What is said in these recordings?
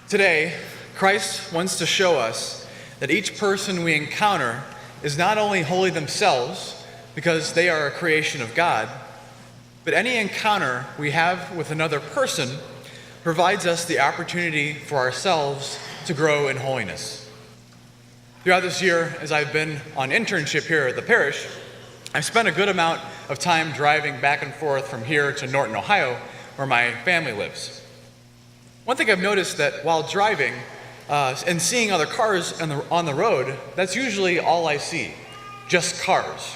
Today, Christ wants to show us that each person we encounter is not only holy themselves because they are a creation of God, but any encounter we have with another person provides us the opportunity for ourselves to grow in holiness. Throughout this year, as I've been on internship here at the parish, I've spent a good amount of time driving back and forth from here to Norton, Ohio, where my family lives. One thing I've noticed that while driving and seeing other cars on the road, that's usually all I see, just cars.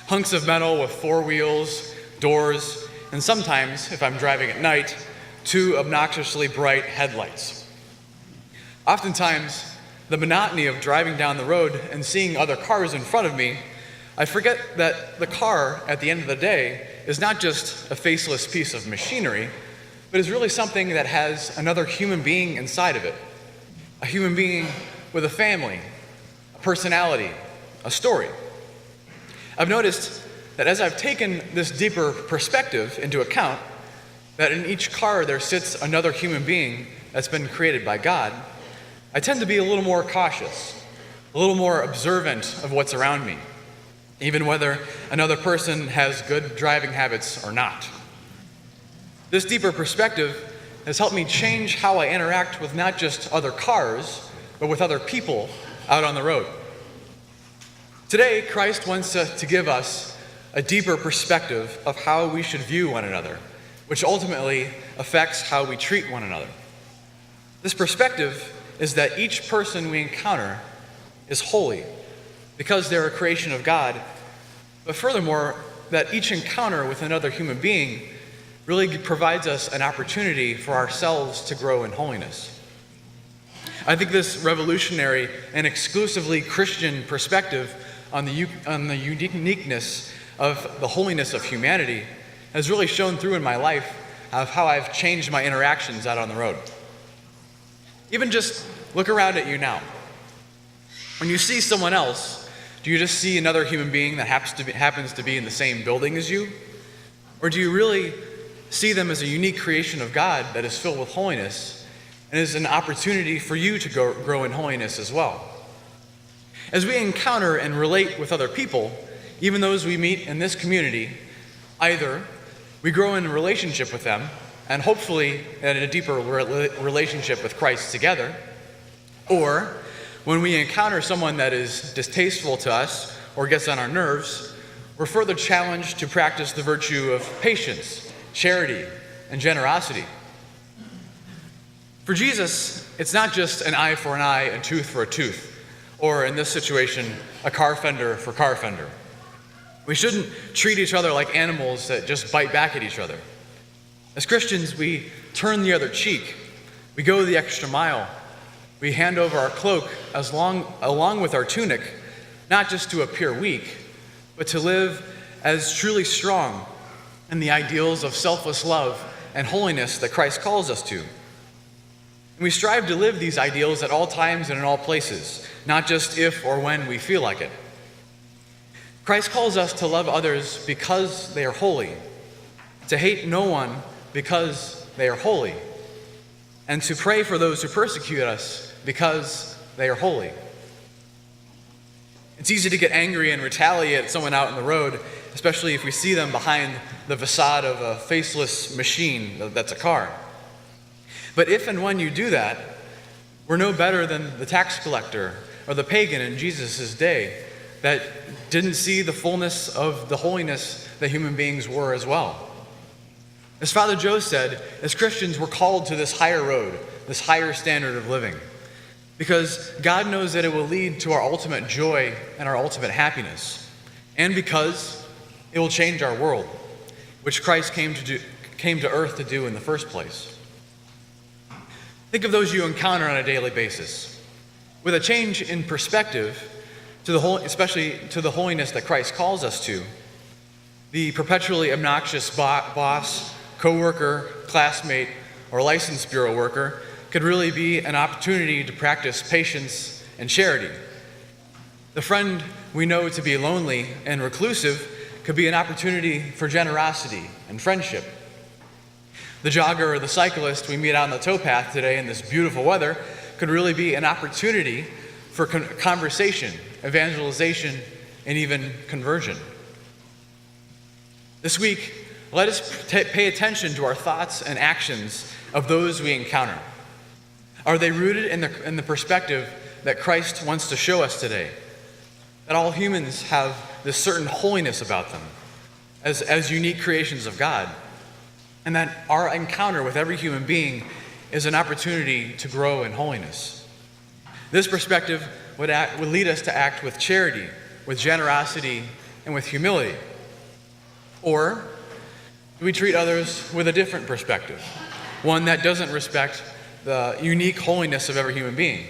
Hunks of metal with four wheels, doors, and sometimes, if I'm driving at night, two obnoxiously bright headlights. Oftentimes, the monotony of driving down the road and seeing other cars in front of me, I forget that the car, at the end of the day, is not just a faceless piece of machinery, but is really something that has another human being inside of it. A human being with a family, a personality, a story. I've noticed that as I've taken this deeper perspective into account, that in each car there sits another human being that's been created by God, I tend to be a little more cautious, a little more observant of what's around me, even whether another person has good driving habits or not. This deeper perspective has helped me change how I interact with not just other cars, but with other people out on the road. Today, Christ wants to give us a deeper perspective of how we should view one another, which ultimately affects how we treat one another. This perspective is that each person we encounter is holy because they're a creation of God, but furthermore, that each encounter with another human being really provides us an opportunity for ourselves to grow in holiness. I think this revolutionary and exclusively Christian perspective on the uniqueness of the holiness of humanity has really shown through in my life of how I've changed my interactions out on the road. Even just look around at you now. When you see someone else, do you just see another human being that happens to be in the same building as you? Or do you really see them as a unique creation of God that is filled with holiness and is an opportunity for you to grow in holiness as well? As we encounter and relate with other people, even those we meet in this community, either we grow in a relationship with them and hopefully in a deeper relationship with Christ together, or when we encounter someone that is distasteful to us or gets on our nerves, we're further challenged to practice the virtue of patience, charity, and generosity. For Jesus, it's not just an eye for an eye and tooth for a tooth, or in this situation, a car fender for car fender. We shouldn't treat each other like animals that just bite back at each other. As Christians, we turn the other cheek. We go the extra mile. We hand over our cloak along with our tunic, not just to appear weak, but to live as truly strong in the ideals of selfless love and holiness that Christ calls us to. And we strive to live these ideals at all times and in all places, not just if or when we feel like it. Christ calls us to love others because they are holy, to hate no one because they are holy, and to pray for those who persecute us because they are holy. It's easy to get angry and retaliate at someone out on the road, especially if we see them behind the facade of a faceless machine that's a car. But if and when you do that, we're no better than the tax collector or the pagan in Jesus' day that didn't see the fullness of the holiness that human beings were as well. As Father Joe said, as Christians, we're called to this higher road, this higher standard of living, because God knows that it will lead to our ultimate joy and our ultimate happiness, and because it will change our world, which Christ came to earth to do in the first place. Think of those you encounter on a daily basis. With a change in perspective, especially to the holiness that Christ calls us to, the perpetually obnoxious boss, coworker, classmate, or license bureau worker could really be an opportunity to practice patience and charity. The friend we know to be lonely and reclusive could be an opportunity for generosity and friendship. The jogger or the cyclist we meet out on the towpath today in this beautiful weather could really be an opportunity for conversation, evangelization, and even conversion. This week, let us pay attention to our thoughts and actions of those we encounter. Are they rooted in the perspective that Christ wants to show us today? That all humans have this certain holiness about them as unique creations of God, and that our encounter with every human being is an opportunity to grow in holiness. This perspective would lead us to act with charity, with generosity, and with humility. Or do we treat others with a different perspective, one that doesn't respect the unique holiness of every human being?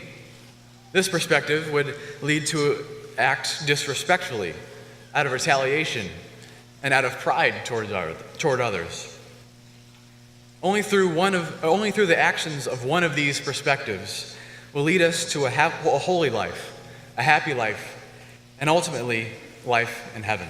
This perspective would lead to act disrespectfully, out of retaliation, and out of pride toward others. Only through the actions of one of these perspectives will lead us to a holy life, a happy life, and ultimately life in heaven.